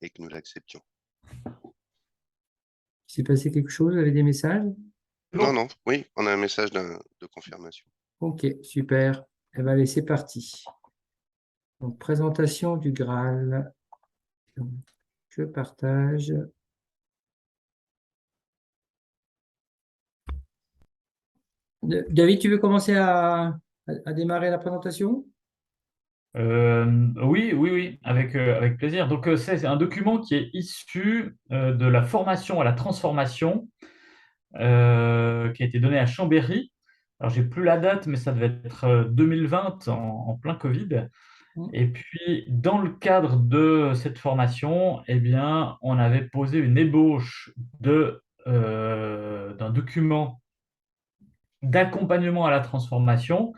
et que nous l'acceptions. Il s'est passé quelque chose? Vous avez des messages? Non, non, oui, on a un message de confirmation. Ok, super. Eh bien, allez, c'est parti. Donc, présentation du Graal. Donc, je partage. David, tu veux commencer à démarrer la présentation? Oui, oui, oui, avec plaisir. Donc, c'est un document qui est issu de la formation à la transformation qui a été donné à Chambéry. Alors, j'ai plus la date, mais ça devait être 2020 en plein Covid. Et puis, dans le cadre de cette formation, eh bien, on avait posé une ébauche d'un document d'accompagnement à la transformation.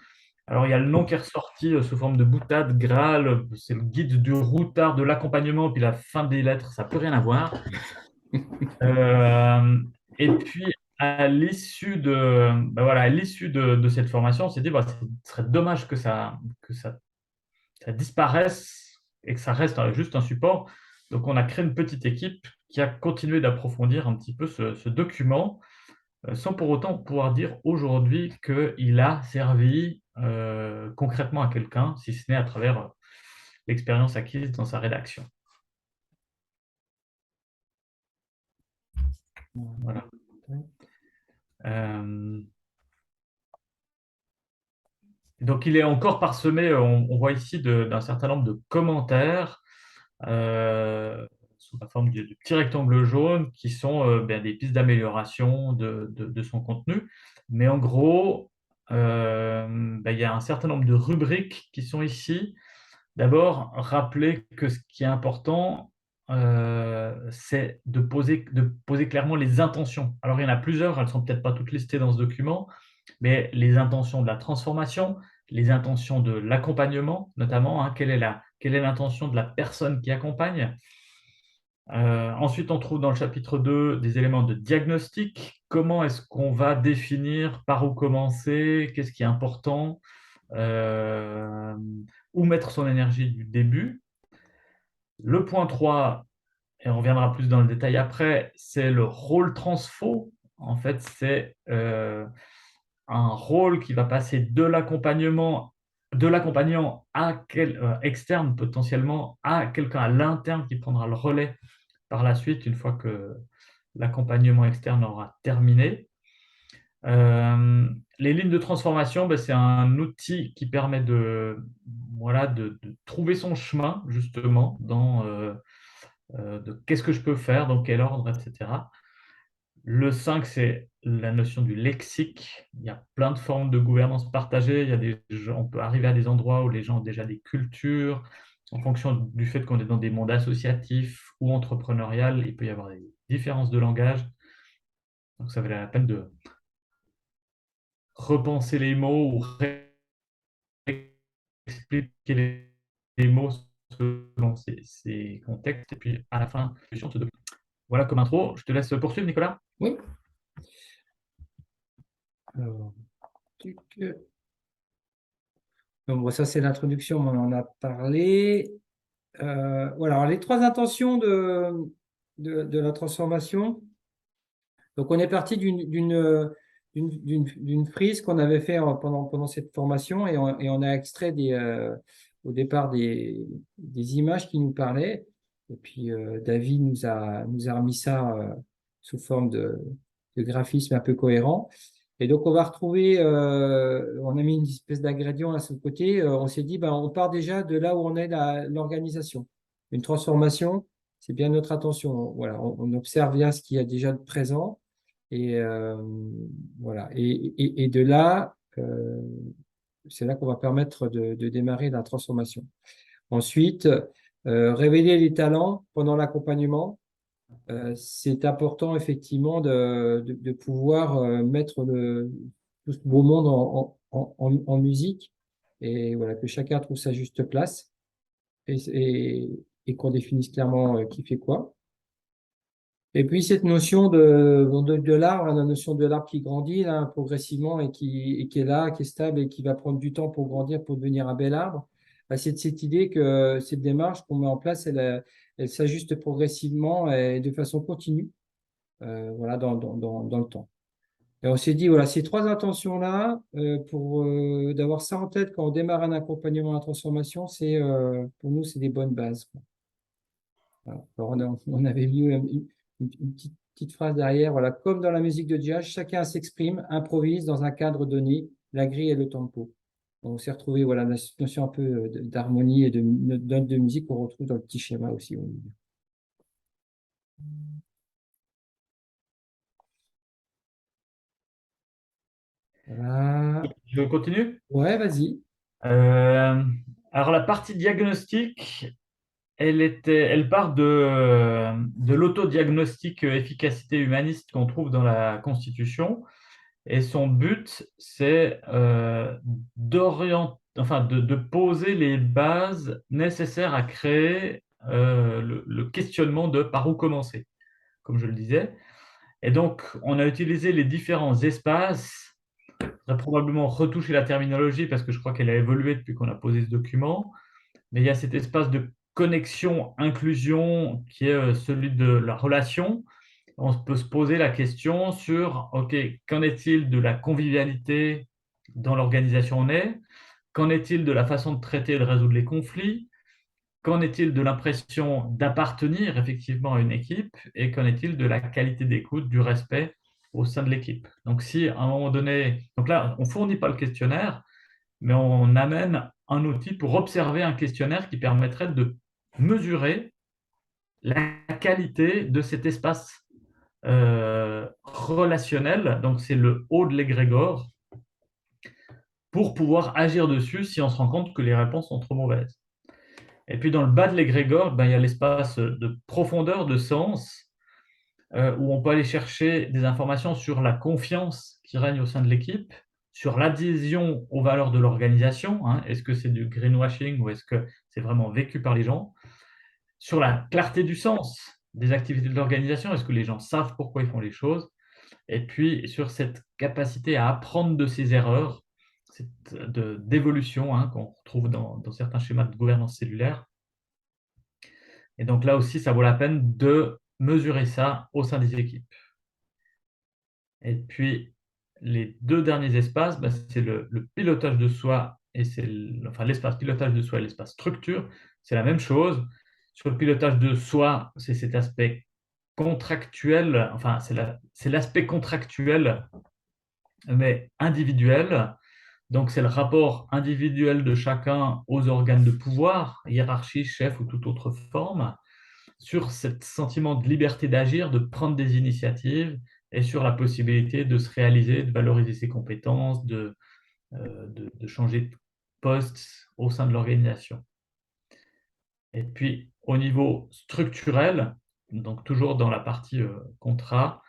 Alors, il y a le nom qui est ressorti sous forme de boutade, Graal, c'est le guide du routard de l'accompagnement, puis la fin des lettres, ça n'a plus rien à voir. Euh, et puis, à l'issue de cette formation, on s'est dit, bah, ce serait dommage ça disparaisse et que ça reste juste un support. Donc, on a créé une petite équipe qui a continué d'approfondir un petit peu ce document sans pour autant pouvoir dire aujourd'hui qu'il a servi concrètement à quelqu'un, si ce n'est à travers l'expérience acquise dans sa rédaction. Voilà. Euh, donc, il est encore parsemé, on voit ici, d'un certain nombre de commentaires sous la forme de petits rectangles jaunes qui sont des pistes d'amélioration de son contenu. Mais en gros, il y a un certain nombre de rubriques qui sont ici. D'abord, rappeler que ce qui est important, c'est de poser clairement les intentions. Alors, il y en a plusieurs, elles ne sont peut-être pas toutes listées dans ce document, mais les intentions de la transformation, les intentions de l'accompagnement, notamment, hein, quelle est l'intention de la personne qui accompagne. Ensuite, on trouve dans le chapitre 2 des éléments de diagnostic. Comment est-ce qu'on va définir par où commencer, qu'est-ce qui est important, euh, où mettre son énergie du début. Le point 3, et on reviendra plus dans le détail après, c'est le rôle transfo. En fait, c'est un rôle qui va passer de l'accompagnant externe potentiellement à quelqu'un à l'interne qui prendra le relais par la suite une fois que l'accompagnement externe aura terminé. Les lignes de transformation, c'est un outil qui permet de trouver son chemin justement de qu'est-ce que je peux faire, dans quel ordre, etc. Le 5, c'est la notion du lexique. Il y a plein de formes de gouvernance partagée. On peut arriver à des endroits où les gens ont déjà des cultures. En fonction du fait qu'on est dans des mondes associatifs ou entrepreneurial, il peut y avoir des différences de langage. Donc, ça valait la peine de repenser les mots ou réexpliquer les mots selon ces contextes. Et puis, à la fin, voilà comme intro. Je te laisse poursuivre, Nicolas. Oui. Alors, donc, bon, ça, c'est l'introduction, on en a parlé. Voilà, alors, les trois intentions de la transformation. Donc, on est parti d'une frise qu'on avait fait pendant cette formation et on a extrait au départ des images qui nous parlaient. Et puis, David nous a remis ça sous forme de graphisme un peu cohérent. Et donc, on va retrouver, on a mis une espèce d'ingrédient à ce côté. On s'est dit, ben, on part déjà de là où on est l'organisation. Une transformation, c'est bien notre attention. Voilà, on observe bien ce qu'il y a déjà de présent. Et voilà. Et de là, c'est là qu'on va permettre de démarrer la transformation. Ensuite, révéler les talents pendant l'accompagnement. C'est important effectivement de pouvoir mettre tout ce beau monde en musique et voilà, que chacun trouve sa juste place et qu'on définisse clairement qui fait quoi. Et puis cette notion de l'arbre, hein, la notion de l'arbre qui grandit là, progressivement et qui est là, qui est stable et qui va prendre du temps pour grandir, pour devenir un bel arbre, bah, c'est cette idée que cette démarche qu'on met en place, elle elle s'ajuste progressivement et de façon continue, voilà, dans le temps. Et on s'est dit, voilà, ces trois intentions-là, d'avoir ça en tête quand on démarre un accompagnement à la transformation, pour nous, c'est des bonnes bases, quoi. Voilà. Alors, on avait mis une petite phrase derrière, voilà, comme dans la musique de jazz, chacun s'exprime, improvise dans un cadre donné, la grille et le tempo. On s'est retrouvé, voilà, la notion un peu d'harmonie et de note de musique qu'on retrouve dans le petit schéma aussi au milieu. Voilà. Je continue? Ouais, vas-y. Alors, la partie diagnostic, elle part de l'autodiagnostic efficacité humaniste qu'on trouve dans la Constitution. Et son but, c'est de poser les bases nécessaires à créer le questionnement de par où commencer, comme je le disais. Et donc, on a utilisé les différents espaces. On a probablement retouché la terminologie parce que je crois qu'elle a évolué depuis qu'on a posé ce document. Mais il y a cet espace de connexion, inclusion qui est celui de la relation. On peut se poser la question sur, OK, qu'en est-il de la convivialité dans l'organisation où on est? Qu'en est-il de la façon de traiter et de résoudre les conflits? Qu'en est-il de l'impression d'appartenir effectivement à une équipe? Et qu'en est-il de la qualité d'écoute, du respect au sein de l'équipe? Donc, si à un moment donné, donc là, on ne fournit pas le questionnaire, mais on amène un outil pour observer un questionnaire qui permettrait de mesurer la qualité de cet espace relationnel, donc c'est le haut de l'égrégore, pour pouvoir agir dessus si on se rend compte que les réponses sont trop mauvaises. Et puis dans le bas de l'égrégore, il y a l'espace de profondeur, de sens, où on peut aller chercher des informations sur la confiance qui règne au sein de l'équipe, sur l'adhésion aux valeurs de l'organisation, hein, est-ce que c'est du greenwashing ou est-ce que c'est vraiment vécu par les gens, sur la clarté du sens des activités de l'organisation, est-ce que les gens savent pourquoi ils font les choses, et puis sur cette capacité à apprendre de ses erreurs, d'évolution, hein, qu'on retrouve dans certains schémas de gouvernance cellulaire. Et donc là aussi, ça vaut la peine de mesurer ça au sein des équipes. Et puis, les deux derniers espaces, c'est le pilotage de soi et l'espace pilotage de soi et l'espace structure. C'est la même chose. Sur le pilotage de soi, c'est cet aspect contractuel, c'est l'aspect contractuel, mais individuel. Donc, c'est le rapport individuel de chacun aux organes de pouvoir, hiérarchie, chef ou toute autre forme, sur ce sentiment de liberté d'agir, de prendre des initiatives et sur la possibilité de se réaliser, de valoriser ses compétences, de changer de poste au sein de l'organisation. Et puis, au niveau structurel, donc toujours dans la partie contrat,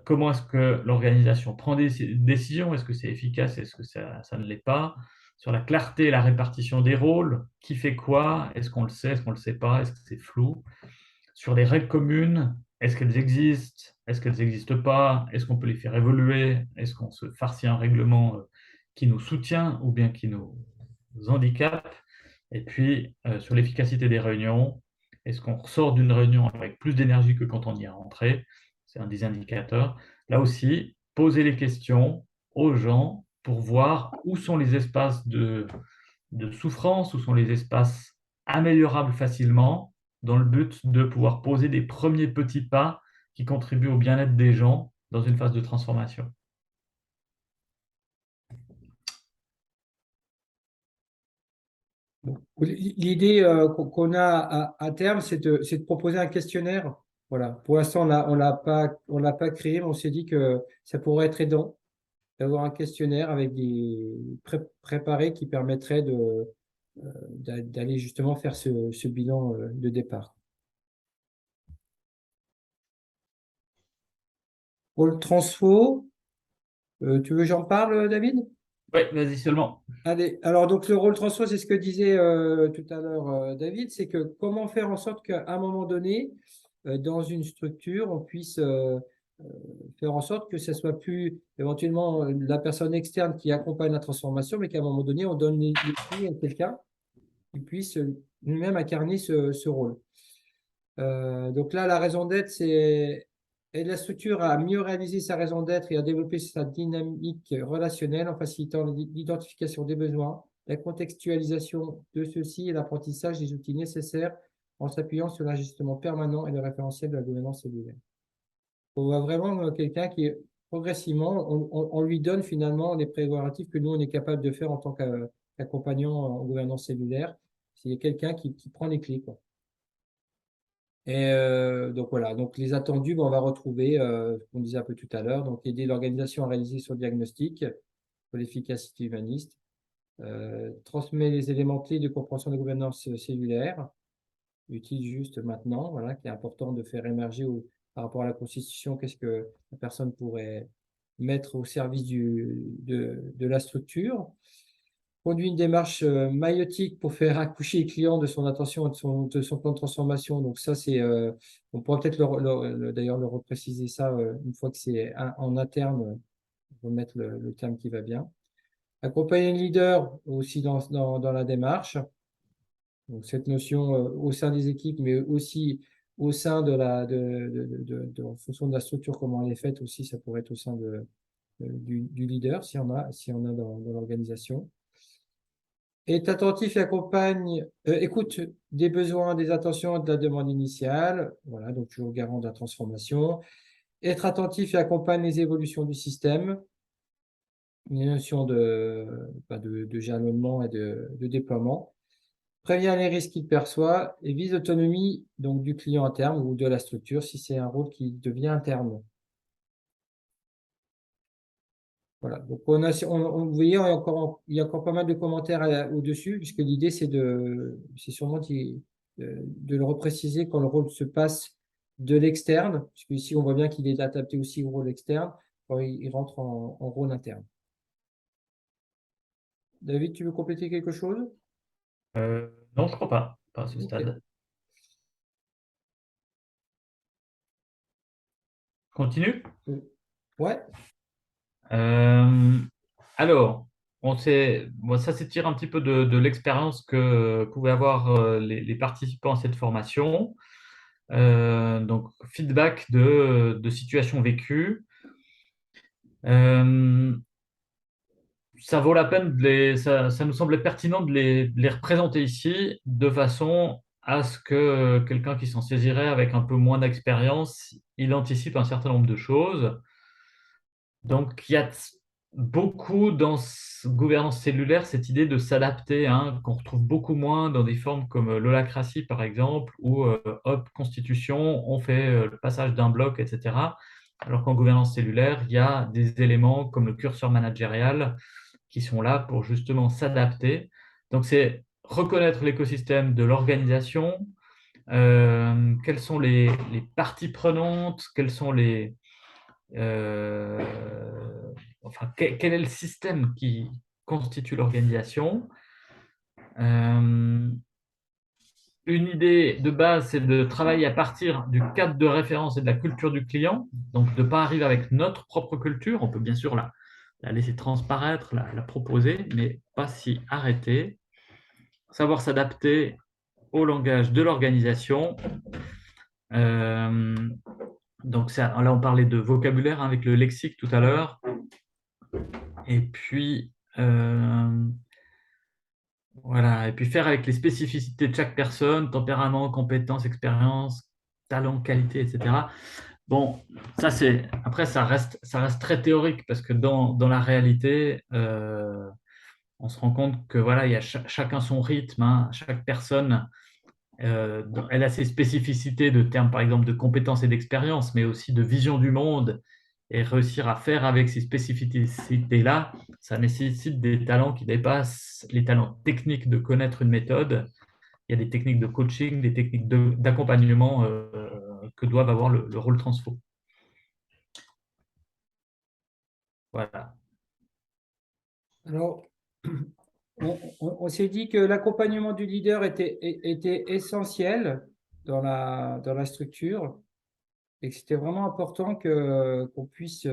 comment est-ce que l'organisation prend des décisions? Est-ce que c'est efficace? Est-ce que ça ne l'est pas? Sur la clarté et la répartition des rôles, qui fait quoi? Est-ce qu'on le sait? Est-ce qu'on ne le sait pas? Est-ce que c'est flou? Sur les règles communes, est-ce qu'elles existent? Est-ce qu'elles n'existent pas? Est-ce qu'on peut les faire évoluer? Est-ce qu'on se farcit un règlement qui nous soutient ou bien qui nous handicape? Et puis, sur l'efficacité des réunions, est-ce qu'on ressort d'une réunion avec plus d'énergie que quand on y est rentré? C'est un des indicateurs. Là aussi, poser les questions aux gens pour voir où sont les espaces de souffrance, où sont les espaces améliorables facilement, dans le but de pouvoir poser des premiers petits pas qui contribuent au bien-être des gens dans une phase de transformation. L'idée qu'on a à terme, c'est de proposer un questionnaire. Voilà. Pour l'instant, on l'a pas créé, mais on s'est dit que ça pourrait être aidant d'avoir un questionnaire avec des préparés qui permettrait d'aller justement faire ce bilan de départ. Pour le transfo, tu veux que j'en parle, David? Oui, vas-y seulement. Allez, alors donc le rôle transfo, c'est ce que disait tout à l'heure David, c'est que comment faire en sorte qu'à un moment donné, dans une structure, on puisse faire en sorte que ce soit plus éventuellement la personne externe qui accompagne la transformation, mais qu'à un moment donné, on donne les clés à quelqu'un qui puisse lui-même incarner ce rôle. Donc là, la raison d'être, c'est aider la structure à mieux réaliser sa raison d'être et à développer sa dynamique relationnelle en facilitant l'identification des besoins, la contextualisation de ceux-ci et l'apprentissage des outils nécessaires en s'appuyant sur l'ajustement permanent et le référentiel de la gouvernance cellulaire. On voit vraiment quelqu'un qui, progressivement, on lui donne finalement les prérogatives que nous, on est capable de faire en tant qu'accompagnant en gouvernance cellulaire. C'est quelqu'un qui prend les clés, quoi. Et donc voilà, donc les attendus, on va retrouver, ce qu'on disait un peu tout à l'heure, donc aider l'organisation à réaliser son diagnostic pour l'efficacité humaniste, transmet les éléments clés de compréhension de la gouvernance cellulaire, utile juste maintenant, voilà, qui est important de faire émerger par rapport à la Constitution, qu'est-ce que la personne pourrait mettre au service de la structure. Conduit une démarche maïotique pour faire accoucher le client de son attention et de son plan de transformation. Donc ça, on pourra peut-être d'ailleurs le repréciser ça une fois que c'est en interne, on va mettre le terme qui va bien. Accompagner le leader aussi dans la démarche. Donc cette notion au sein des équipes, mais aussi au sein en fonction de la structure, comment elle est faite aussi, ça pourrait être au sein du leader, si on a dans l'organisation. Est attentif et écoute des besoins, des attentions et de la demande initiale. Voilà, donc toujours garant de la transformation. Être attentif et accompagne les évolutions du système. Une notion de jalonnement et de déploiement. Prévient les risques qu'il perçoit et vise l'autonomie donc du client interne ou de la structure si c'est un rôle qui devient interne. Voilà, donc vous voyez, il y a encore pas mal de commentaires au-dessus, puisque l'idée, c'est sûrement de le repréciser quand le rôle se passe de l'externe, puisque ici, on voit bien qu'il est adapté aussi au rôle externe, quand il rentre en rôle interne. David, tu veux compléter quelque chose? Non, je crois pas à ce Ok. stade. Continue? Ouais. Alors, ça s'étire un petit peu de l'expérience que pouvaient avoir les participants à cette formation. Donc, feedback de situations vécues. Ça vaut la peine ça nous semblait pertinent de les représenter ici de façon à ce que quelqu'un qui s'en saisirait avec un peu moins d'expérience, il anticipe un certain nombre de choses. Donc, il y a beaucoup dans gouvernance cellulaire cette idée de s'adapter, hein, qu'on retrouve beaucoup moins dans des formes comme l'holacratie, par exemple, où, hop, constitution, on fait le passage d'un bloc, etc. Alors qu'en gouvernance cellulaire, il y a des éléments comme le curseur managérial qui sont là pour justement s'adapter. Donc, c'est reconnaître l'écosystème de l'organisation, quelles sont les parties prenantes, quelles sont quel est le système qui constitue l'organisation. Une idée de base, c'est de travailler à partir du cadre de référence et de la culture du client, donc de ne pas arriver avec notre propre culture. On peut bien sûr la laisser transparaître, la proposer, mais pas s'y arrêter. Savoir s'adapter au langage de l'organisation. Donc là, on parlait de vocabulaire avec le lexique tout à l'heure. Et puis, voilà, et puis faire avec les spécificités de chaque personne, tempérament, compétences, expérience, talent, qualité, etc. Bon, après, ça reste très théorique parce que dans la réalité, on se rend compte que voilà, il y a chacun son rythme, hein, chaque personne, elle a ses spécificités de termes, par exemple, de compétences et d'expérience, mais aussi de vision du monde. Et réussir à faire avec ces spécificités-là, ça nécessite des talents qui dépassent les talents techniques de connaître une méthode. Il y a des techniques de coaching, des techniques d'accompagnement que doivent avoir le rôle transfo. Voilà. Alors, on s'est dit que l'accompagnement du leader était essentiel dans la structure et que c'était vraiment important qu'on puisse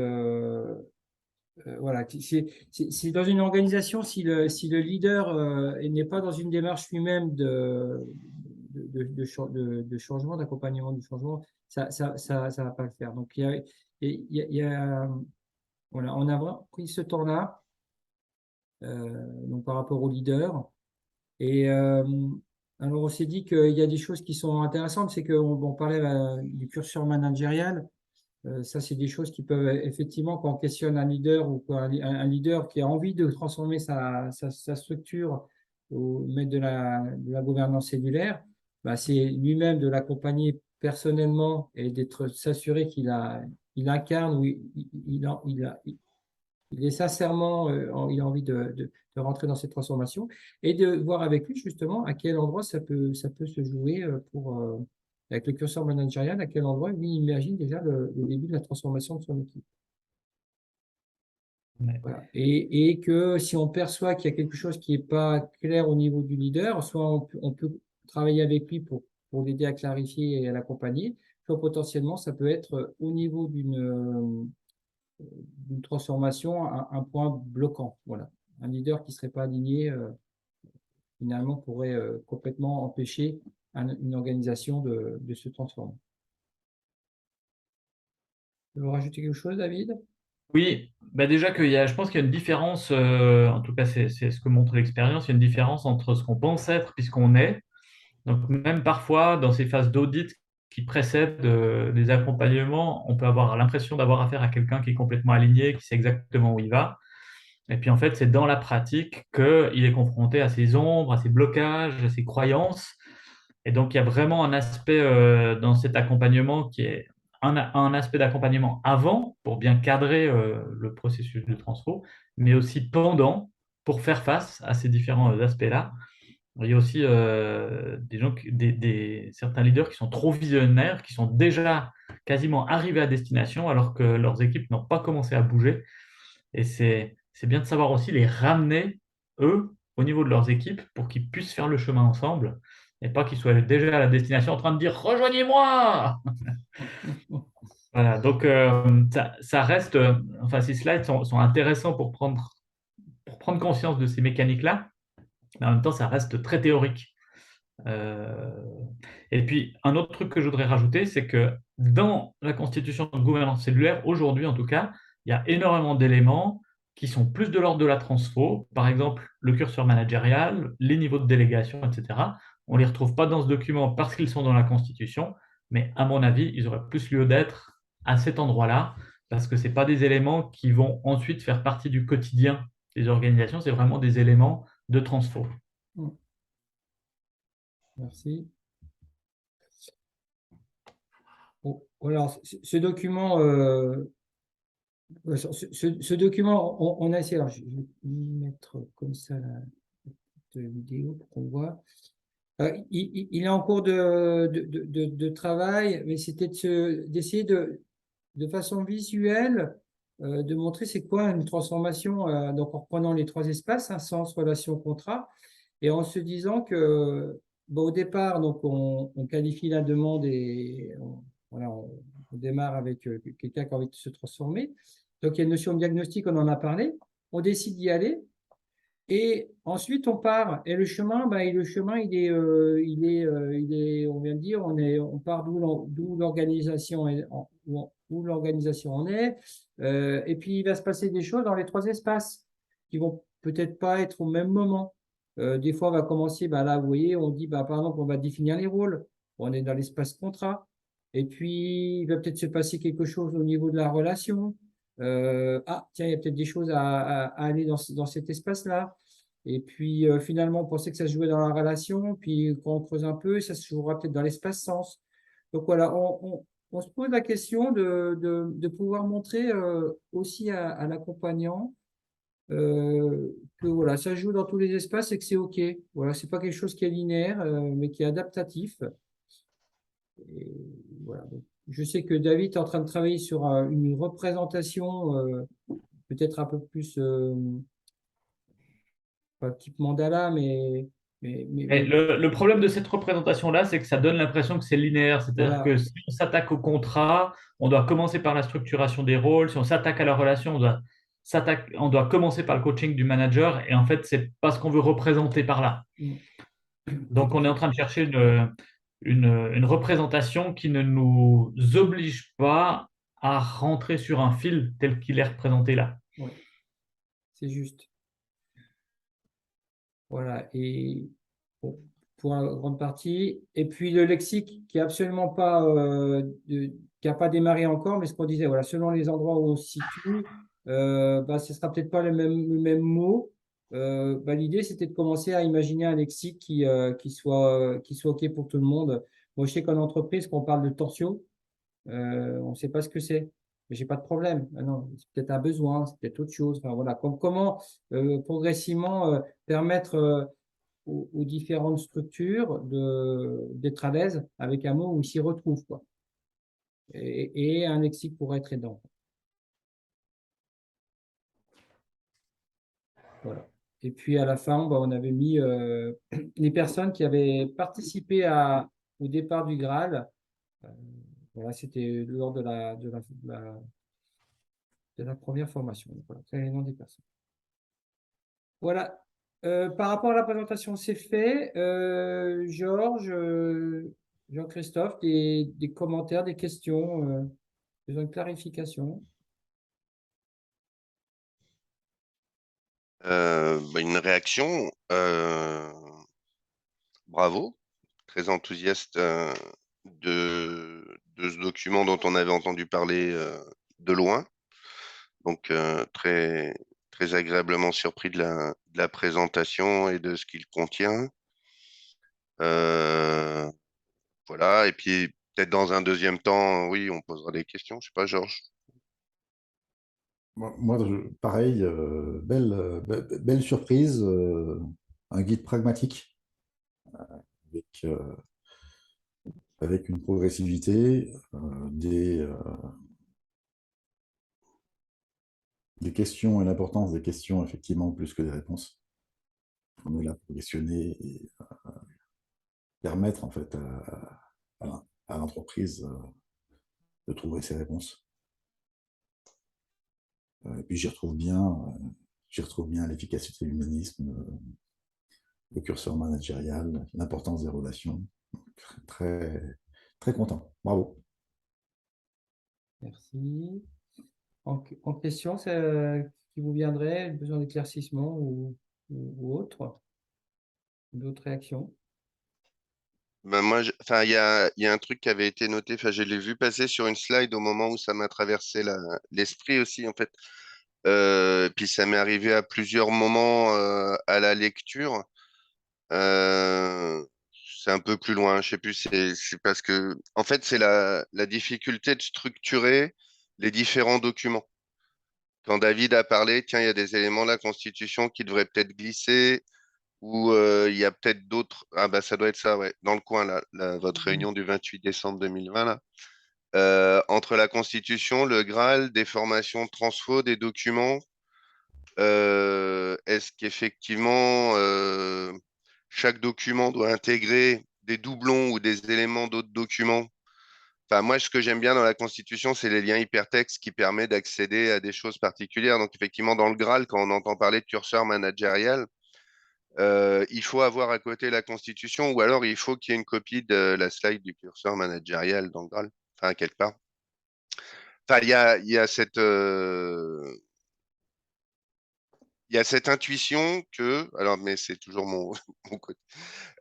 voilà, si dans une organisation, si le leader n'est pas dans une démarche lui-même de changement, d'accompagnement du changement, ça va pas le faire. Donc, voilà, on a pris ce temps-là, donc par rapport au leader. Et alors, on s'est dit qu'il y a des choses qui sont intéressantes, c'est qu'on parlait du curseur managérial. Ça, c'est des choses qui peuvent effectivement, quand on questionne un leader ou un leader qui a envie de transformer sa structure ou mettre de la gouvernance cellulaire, bah, c'est lui-même de l'accompagner personnellement et s'assurer il incarne ou il est sincèrement, il a envie de rentrer dans cette transformation et de voir avec lui justement à quel endroit ça peut se jouer avec le curseur managérial, à quel endroit lui imagine déjà le début de la transformation de son équipe. Ouais. Voilà. Et que si on perçoit qu'il y a quelque chose qui n'est pas clair au niveau du leader, soit on peut travailler avec lui pour l'aider à clarifier et à l'accompagner, soit potentiellement ça peut être au niveau d'une transformation, un point bloquant. Voilà. Un leader qui ne serait pas aligné, finalement, pourrait complètement empêcher une organisation de se transformer. Tu veux rajouter quelque chose, David? Oui, bah déjà je pense qu'il y a une différence, en tout cas c'est ce que montre l'expérience, il y a une différence entre ce qu'on pense être et ce qu'on est. Donc même parfois dans ces phases d'audit qui précèdent des accompagnements, on peut avoir l'impression d'avoir affaire à quelqu'un qui est complètement aligné, qui sait exactement où il va. Et puis en fait, c'est dans la pratique qu'il est confronté à ses ombres, à ses blocages, à ses croyances. Et donc, il y a vraiment un aspect dans cet accompagnement qui est un aspect d'accompagnement avant pour bien cadrer le processus de transfo, mais aussi pendant pour faire face à ces différents aspects-là. Il y a aussi des gens, certains leaders qui sont trop visionnaires, qui sont déjà quasiment arrivés à destination alors que leurs équipes n'ont pas commencé à bouger. Et c'est bien de savoir aussi les ramener, eux, au niveau de leurs équipes pour qu'ils puissent faire le chemin ensemble et pas qu'ils soient déjà à la destination en train de dire rejoignez-moi. Voilà, donc ça reste, enfin, ces slides sont intéressants pour prendre conscience de ces mécaniques-là, mais en même temps, ça reste très théorique. Et puis, un autre truc que je voudrais rajouter, c'est que dans la constitution de gouvernance cellulaire, aujourd'hui en tout cas, il y a énormément d'éléments qui sont plus de l'ordre de la transfo, par exemple le curseur managérial, les niveaux de délégation, etc. On ne les retrouve pas dans ce document parce qu'ils sont dans la constitution, mais à mon avis, ils auraient plus lieu d'être à cet endroit-là, parce que ce pas des éléments qui vont ensuite faire partie du quotidien des organisations, c'est vraiment des éléments de transfo. Merci. Bon, alors, ce document, on a essayé. Alors, je vais mettre comme ça la petite vidéo pour qu'on voit. Il est en cours de travail, mais c'était d'essayer de façon visuelle de montrer c'est quoi une transformation, donc en reprenant les trois espaces, sens, relation, contrat, et en se disant que au départ, donc on qualifie la demande et on démarre avec quelqu'un qui a envie de se transformer. Donc il y a une notion de diagnostic, on en a parlé, on décide d'y aller. Et ensuite, on part. Et le chemin, on vient de dire, on part d'où l'organisation est, où l'organisation en est. Et puis, il va se passer des choses dans les trois espaces qui vont peut-être pas être au même moment. Des fois, on va commencer, là, vous voyez, on dit, par exemple, on va définir les rôles. On est dans l'espace contrat. Et puis, il va peut-être se passer quelque chose au niveau de la relation. Tiens, il y a peut-être des choses à aller dans cet espace-là. Et puis, finalement, on pensait que ça se jouait dans la relation. Puis, quand on creuse un peu, ça se jouera peut-être dans l'espace sens. Donc, voilà, on se pose la question de pouvoir montrer aussi à l'accompagnant que voilà, ça joue dans tous les espaces et que c'est OK. Voilà, c'est pas quelque chose qui est linéaire, mais qui est adaptatif. Et voilà. Donc, je sais que David est en train de travailler sur une représentation peut-être un peu plus, pas type mandala, mais le problème de cette représentation-là, c'est que ça donne l'impression que c'est linéaire. C'est-à-dire voilà. que si on s'attaque au contrat, on doit commencer par la structuration des rôles. Si on s'attaque à la relation, on doit commencer par le coaching du manager. Et en fait, c'est pas ce qu'on veut représenter par là. Donc, on est en train de chercher une représentation qui ne nous oblige pas à rentrer sur un fil tel qu'il est représenté là. Oui, c'est juste. Voilà. Et bon, pour la grande partie. Et puis le lexique qui est absolument pas, qui a pas démarré encore, mais ce qu'on disait, voilà, selon les endroits où on se situe, bah, ce sera peut-être pas le même mot. Bah, l'idée, c'était de commencer à imaginer un lexique qui soit OK pour tout le monde. Moi, je sais qu'en entreprise, quand on parle de torsion, on ne sait pas ce que c'est. Mais j'ai pas de problème. Ah non, c'est peut-être un besoin, c'est peut-être autre chose. Enfin, voilà. Comment progressivement permettre aux différentes structures d'être à l'aise avec un mot où ils s'y retrouvent, quoi. Et un lexique pour être aidant. Voilà. Et puis à la fin, bah, on avait mis les personnes qui avaient participé au départ du Graal. Euh, voilà, c'était lors de la première formation. Donc, voilà, c'est les noms des personnes. Voilà. Par rapport à la présentation, c'est fait. Georges, Jean-Christophe, des commentaires, des questions, besoin de clarification. Bah, une réaction. Bravo, très enthousiaste de ce document dont on avait entendu parler de loin. Donc très agréablement surpris de la présentation et de ce qu'il contient. Euh, voilà, et puis peut-être dans un deuxième temps, oui, on posera des questions. Je sais pas, Georges. Moi, pareil, belle surprise, un guide pragmatique avec, avec une progressivité, des questions et l'importance des questions, effectivement, plus que des réponses. On est là pour questionner et permettre, en fait, à l'entreprise de trouver ses réponses. Et puis, j'y retrouve bien l'efficacité de l'humanisme, le curseur managérial, l'importance des relations. Très, très content. Bravo. Merci. En question, c'est qui vous viendrait, besoin d'éclaircissement ou autre, d'autres réactions? Ben moi, enfin, il y a un truc qui avait été noté. Enfin, je l'ai vu passer sur une slide au moment où ça m'a traversé l'esprit aussi, en fait. Puis ça m'est arrivé à plusieurs moments à la lecture. Euh, c'est un peu plus loin, je sais plus. C'est parce que, en fait, c'est la difficulté de structurer les différents documents. Quand David a parlé, tiens, il y a des éléments de la Constitution qui devraient peut-être glisser, ou il y a peut-être d'autres. Ah bah ça doit être ça, ouais. Dans le coin là, votre réunion du 28 décembre 2020 là. Entre la Constitution, le Graal, des formations transfo, des documents. Est-ce qu'effectivement chaque document doit intégrer des doublons ou des éléments d'autres documents? Enfin, moi, ce que j'aime bien dans la Constitution, c'est les liens hypertextes qui permettent d'accéder à des choses particulières. Donc, effectivement, dans le Graal, quand on entend parler de curseur managérial, il faut avoir à côté la Constitution ou alors il faut qu'il y ait une copie de la slide du curseur managérial dans le Graal, enfin, quelque part. Enfin, il y a il y a cette intuition que, alors, mais c'est toujours mon côté,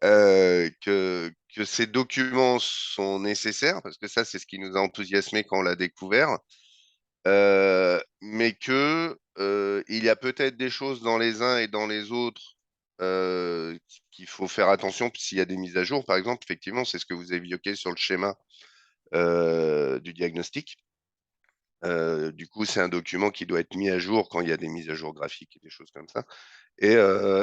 que ces documents sont nécessaires, parce que ça, c'est ce qui nous a enthousiasmé quand on l'a découvert, mais que il y a peut-être des choses dans les uns et dans les autres qu'il faut faire attention s'il y a des mises à jour, par exemple, effectivement, c'est ce que vous évoquez sur le schéma du diagnostic. Du coup, c'est un document qui doit être mis à jour quand il y a des mises à jour graphiques et des choses comme ça. Et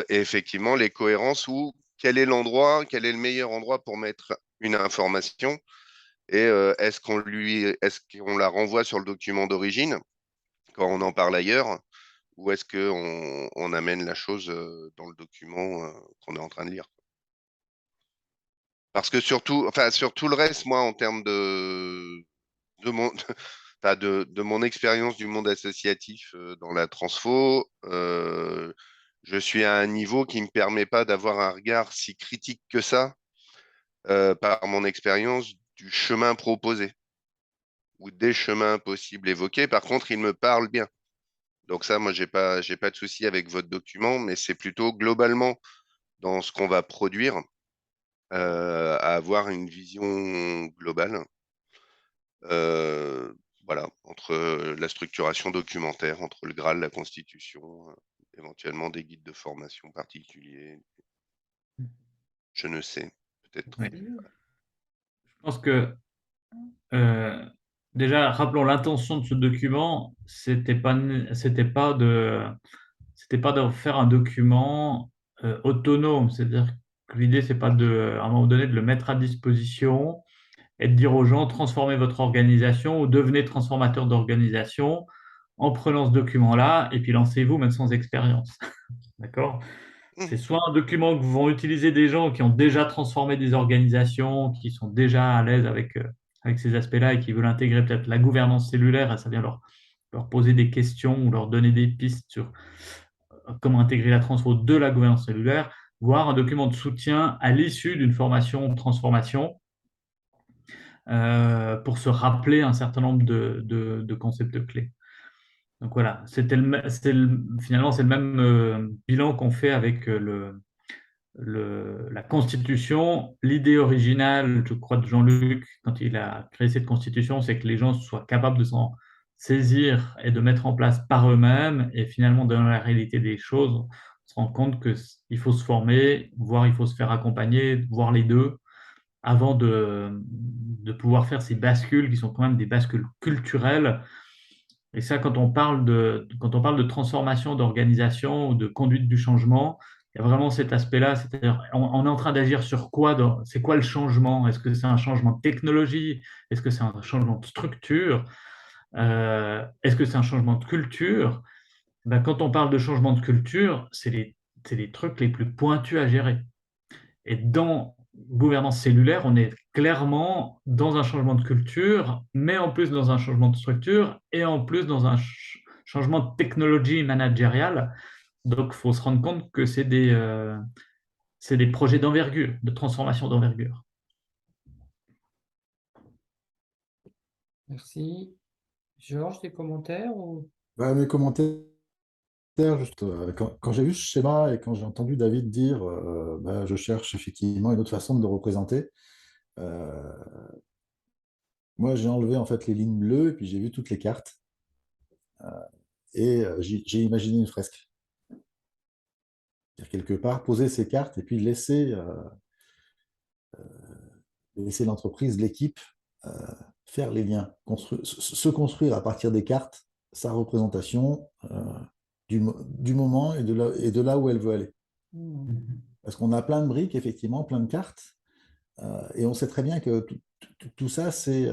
effectivement, les cohérences ou quel est l'endroit, quel est le meilleur endroit pour mettre une information et est-ce qu'on la renvoie sur le document d'origine quand on en parle ailleurs ou est-ce qu'on amène la chose dans le document qu'on est en train de lire? Parce que surtout, enfin, sur tout le reste, moi, en termes de mon, enfin, de mon expérience du monde associatif dans la transfo, je suis à un niveau qui ne me permet pas d'avoir un regard si critique que ça, par mon expérience, du chemin proposé ou des chemins possibles évoqués. Par contre, il me parle bien. Donc ça, moi, j'ai pas de souci avec votre document, mais c'est plutôt globalement dans ce qu'on va produire, à avoir une vision globale. Euh, voilà, entre la structuration documentaire, entre le Graal, la Constitution, éventuellement des guides de formation particuliers, je ne sais, peut-être. Oui. Je pense que euh, déjà, rappelons l'intention de ce document, c'était pas de faire un document autonome. C'est-à-dire que l'idée, c'est pas à un moment donné de le mettre à disposition et de dire aux gens, transformez votre organisation ou devenez transformateur d'organisation en prenant ce document-là et puis lancez-vous même sans expérience. D'accord? Mmh. C'est soit un document que vont utiliser des gens qui ont déjà transformé des organisations, qui sont déjà à l'aise avec ces aspects-là et qui veulent intégrer peut-être la gouvernance cellulaire, et ça vient leur poser des questions ou leur donner des pistes sur comment intégrer la transfo de la gouvernance cellulaire, voire un document de soutien à l'issue d'une formation de transformation pour se rappeler un certain nombre de concepts clés. Donc voilà, finalement, c'est le même bilan qu'on fait avec la Constitution. L'idée originale, je crois, de Jean-Luc, quand il a créé cette Constitution, c'est que les gens soient capables de s'en saisir et de mettre en place par eux-mêmes. Et finalement, dans la réalité des choses, on se rend compte qu'il faut se former, voire il faut se faire accompagner, voire les deux, avant de pouvoir faire ces bascules qui sont quand même des bascules culturelles. Et ça, quand on parle de transformation d'organisation ou de conduite du changement, il y a vraiment cet aspect-là, c'est-à-dire on est en train d'agir sur quoi, c'est quoi le changement? Est-ce que c'est un changement de technologie? Est-ce que c'est un changement de structure? Est-ce que c'est un changement de culture? Ben, quand on parle de changement de culture, c'est les trucs les plus pointus à gérer. Et dans gouvernance cellulaire, on est clairement dans un changement de culture, mais en plus dans un changement de structure et en plus dans un changement de technologie managériale. Donc, il faut se rendre compte que c'est des projets d'envergure, de transformation d'envergure. Merci. Georges, des commentaires ou... Bah, mes commentaires, juste, quand j'ai vu ce schéma et quand j'ai entendu David dire bah, je cherche effectivement une autre façon de le représenter, euh, moi j'ai enlevé en fait les lignes bleues et puis j'ai vu toutes les cartes et j'ai imaginé une fresque. C'est-à-dire quelque part poser ces cartes et puis laisser l'entreprise, l'équipe euh, faire les liens, se construire à partir des cartes sa représentation du moment et de là où elle veut aller. Parce qu'on a plein de briques, effectivement, plein de cartes, et on sait très bien que tout ça, c'est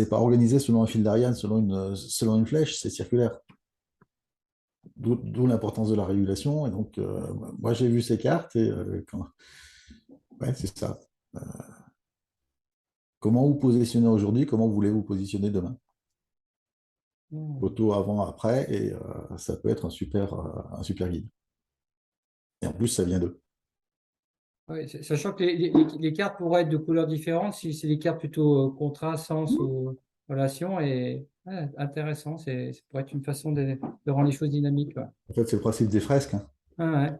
pas organisé selon un fil d'Ariane, selon une flèche, c'est circulaire. D'où l'importance de la régulation. Et donc, moi, j'ai vu ces cartes et ouais, c'est ça. Comment vous positionnez aujourd'hui, comment voulez vous positionner demain? Photo avant, après, et ça peut être un super guide. Et en plus, ça vient d'eux. Oui, sachant que les cartes pourraient être de couleurs différentes, si c'est des cartes plutôt contraste, sens ou relation, et ouais, intéressant, ça pourrait être une façon de rendre les choses dynamiques. Ouais. En fait, c'est le principe des fresques, hein. Ah ouais.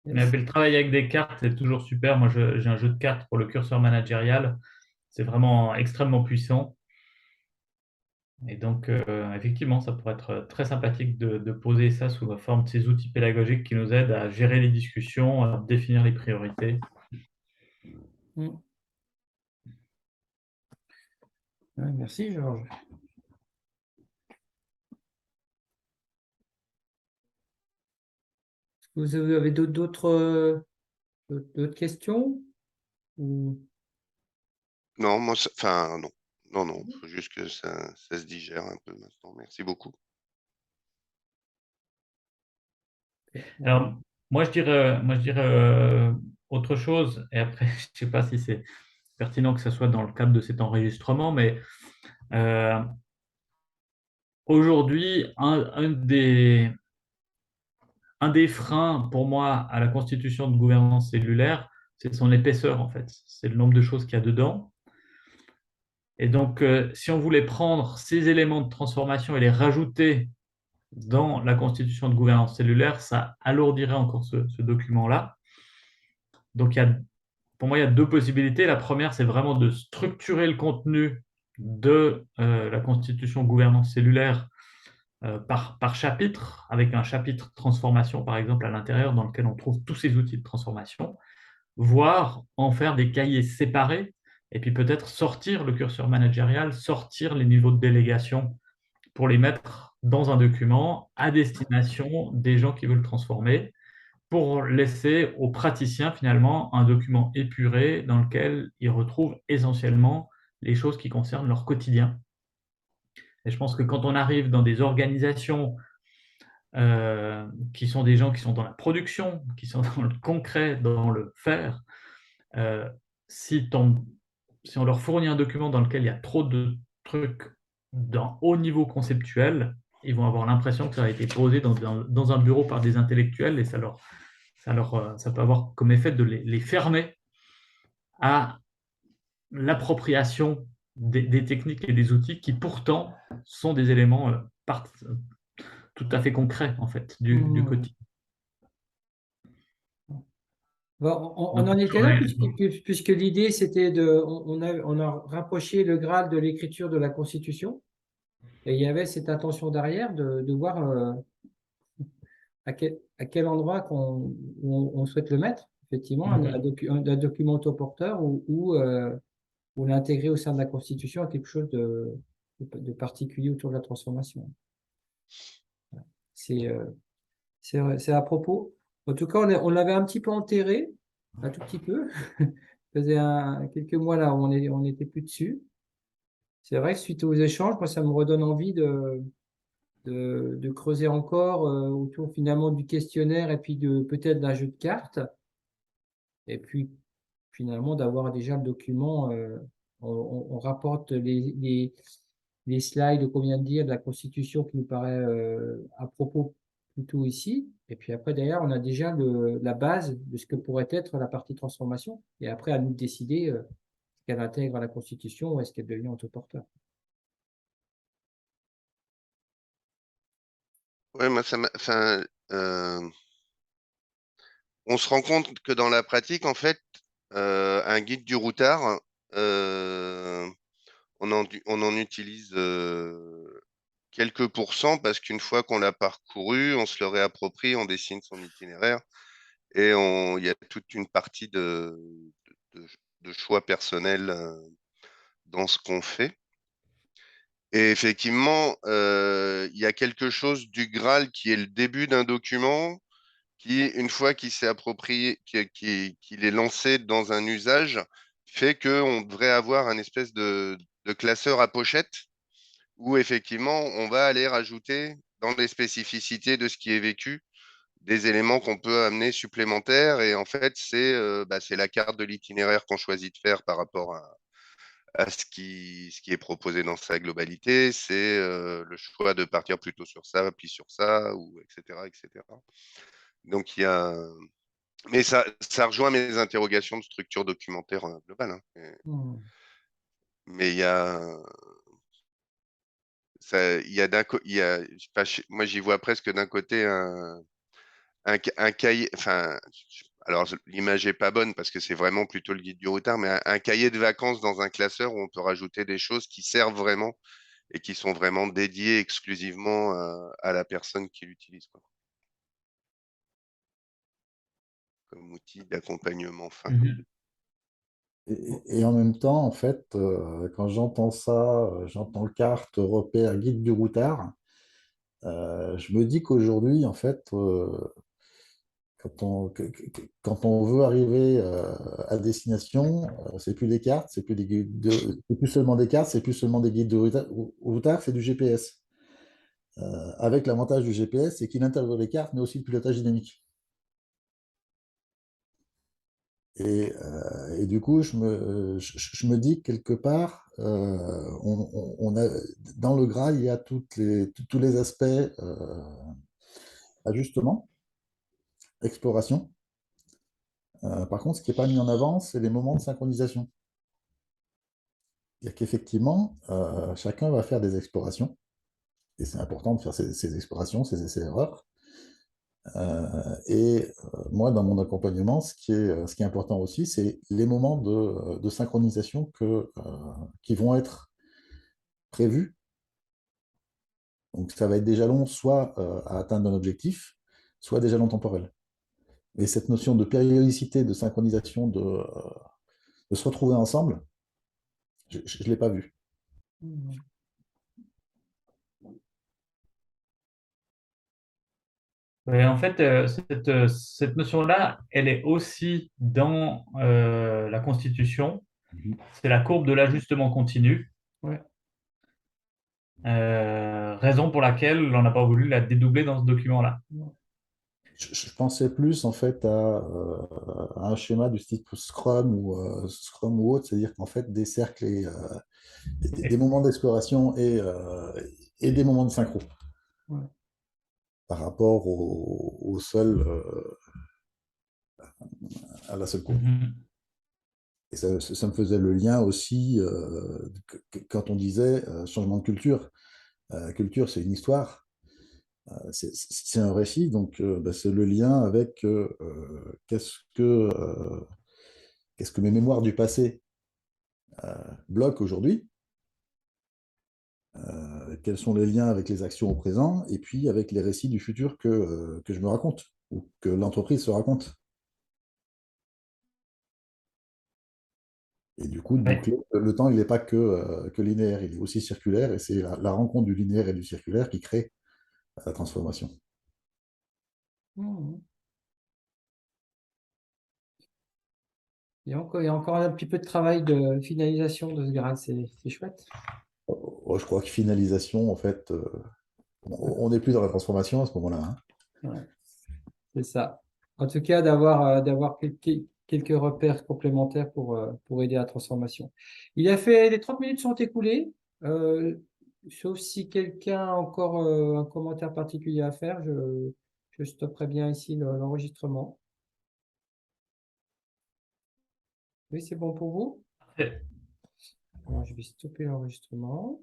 Mais le travail avec des cartes, c'est toujours super. Moi, j'ai un jeu de cartes pour le curseur managérial. C'est vraiment extrêmement puissant. Et donc, effectivement, ça pourrait être très sympathique de poser ça sous la forme de ces outils pédagogiques qui nous aident à gérer les discussions, à définir les priorités. Ouais, merci, Georges. Vous avez d'autres questions ou... Non, moi, enfin, non. Non, non, il faut juste que ça se digère un peu maintenant. Merci beaucoup. Alors, moi, je dirais autre chose, et après, je ne sais pas si c'est pertinent que ce soit dans le cadre de cet enregistrement, mais euh, aujourd'hui, un des freins pour moi à la constitution de gouvernance cellulaire, c'est son épaisseur en fait. C'est le nombre de choses qu'il y a dedans. Et donc, si on voulait prendre ces éléments de transformation et les rajouter dans la constitution de gouvernance cellulaire, ça alourdirait encore ce document-là. Donc, pour moi, il y a deux possibilités. La première, c'est vraiment de structurer le contenu de la constitution de gouvernance cellulaire par chapitre, avec un chapitre transformation, par exemple, à l'intérieur, dans lequel on trouve tous ces outils de transformation, voire en faire des cahiers séparés, et puis peut-être sortir le curseur managérial, sortir les niveaux de délégation pour les mettre dans un document à destination des gens qui veulent transformer, pour laisser aux praticiens finalement un document épuré dans lequel ils retrouvent essentiellement les choses qui concernent leur quotidien. Et je pense que quand on arrive dans des organisations qui sont des gens qui sont dans la production, qui sont dans le concret, dans le faire, euh, si, si on leur fournit un document dans lequel il y a trop de trucs d'un haut niveau conceptuel, ils vont avoir l'impression que ça a été posé dans un bureau par des intellectuels et ça peut avoir comme effet de les fermer à l'appropriation des techniques et des outils qui pourtant sont des éléments tout à fait concrets en fait du quotidien. Bon, on en était là, puisque l'idée, c'était on a rapproché le Graal de l'écriture de la Constitution, et il y avait cette intention derrière de voir à quel endroit on souhaite le mettre, effectivement, un document autoporteur ou l'intégrer au sein de la Constitution à quelque chose de particulier autour de la transformation. C'est à propos. En tout cas, on l'avait un petit peu enterré, un tout petit peu. Ça faisait quelques mois là, on n'était plus dessus. C'est vrai que suite aux échanges, moi, ça me redonne envie de creuser encore autour finalement du questionnaire et puis peut-être d'un jeu de cartes. Et puis finalement d'avoir déjà le document. On rapporte les slides qu'on vient de dire de la Constitution qui nous paraît à propos plutôt ici. Et puis après, derrière, on a déjà la base de ce que pourrait être la partie transformation. Et après, à nous de décider est-ce qu'elle intègre la Constitution ou est-ce qu'elle devient autoporteur. Ouais, moi, on se rend compte que dans la pratique, en fait, un guide du routard, on en utilise quelques pourcents parce qu'une fois qu'on l'a parcouru, on se le réapproprie, on dessine son itinéraire et il y a toute une partie de, de choix personnels dans ce qu'on fait. Et effectivement, il y a quelque chose du Graal qui est le début d'un document qui, une fois qu'il s'est approprié, qu'il est lancé dans un usage, fait qu'on devrait avoir un espèce de classeur à pochette où effectivement, on va aller rajouter dans les spécificités de ce qui est vécu des éléments qu'on peut amener supplémentaires. Et en fait, c'est la carte de l'itinéraire qu'on choisit de faire par rapport à ce qui est proposé dans sa globalité. C'est le choix de partir plutôt sur ça, puis sur ça, ou etc., etc. Donc, mais ça rejoint mes interrogations de structure documentaire globale. Hein. Mais il y a, moi j'y vois presque d'un côté un cahier, enfin, alors l'image est pas bonne parce que c'est vraiment plutôt le guide du routard, mais un cahier de vacances dans un classeur où on peut rajouter des choses qui servent vraiment et qui sont vraiment dédiées exclusivement à la personne qui l'utilise, quoi. Comme outil d'accompagnement fin. Et en même temps, en fait, quand j'entends ça, j'entends carte, repère, guide du routard, je me dis qu'aujourd'hui, en fait, quand on veut arriver à destination, c'est plus des cartes, c'est plus c'est plus seulement des cartes, c'est plus seulement des guides de routard, c'est du GPS. Avec l'avantage du GPS, c'est qu'il intègre les cartes, mais aussi le pilotage dynamique. Et du coup, je me dis que quelque part, on a, dans le Graal, il y a tous les aspects ajustement, exploration. Par contre, ce qui n'est pas mis en avant, c'est les moments de synchronisation. C'est-à-dire qu'effectivement, chacun va faire des explorations, et c'est important de faire ces explorations, ces essais-erreurs. Moi, dans mon accompagnement, ce qui est important aussi, c'est les moments de synchronisation qui vont être prévus. Donc, ça va être des jalons soit à atteindre un objectif, soit des jalons temporels. Et cette notion de périodicité, de synchronisation, de se retrouver ensemble, je ne l'ai pas vu. Et en fait, cette notion-là, elle est aussi dans la Constitution. Mhm. C'est la courbe de l'ajustement continu. Ouais. Raison pour laquelle on n'a pas voulu la dédoubler dans ce document-là. Je pensais plus en fait à un schéma du type Scrum ou autre, c'est-à-dire qu'en fait des cercles et des moments d'exploration et des moments de synchro Ouais. par rapport au seul, à la seule courbe. Mhm. Et ça me faisait le lien aussi quand on disait changement de culture. Culture, c'est une histoire, c'est un récit, donc bah, c'est le lien avec qu'est-ce que mes mémoires du passé bloquent aujourd'hui, quels sont les liens avec les actions au présent, et puis avec les récits du futur que je me raconte, ou que l'entreprise se raconte. Et du coup, de Ouais. boucler, le temps, il n'est pas que linéaire, il est aussi circulaire, et c'est la rencontre du linéaire et du circulaire qui crée la transformation. Mhm. Il y a encore un petit peu de travail de finalisation de ce grade, c'est chouette. Je crois que finalisation, en fait, on n'est plus dans la transformation à ce moment-là, hein. Ouais, c'est ça. En tout cas, d'avoir quelques repères complémentaires pour aider à la transformation. Les 30 minutes sont écoulées. Euh, Sauf si quelqu'un a encore un commentaire particulier à faire, je stopperai bien ici l'enregistrement. Oui, c'est bon pour vous? Parfait. Alors, je vais stopper l'enregistrement.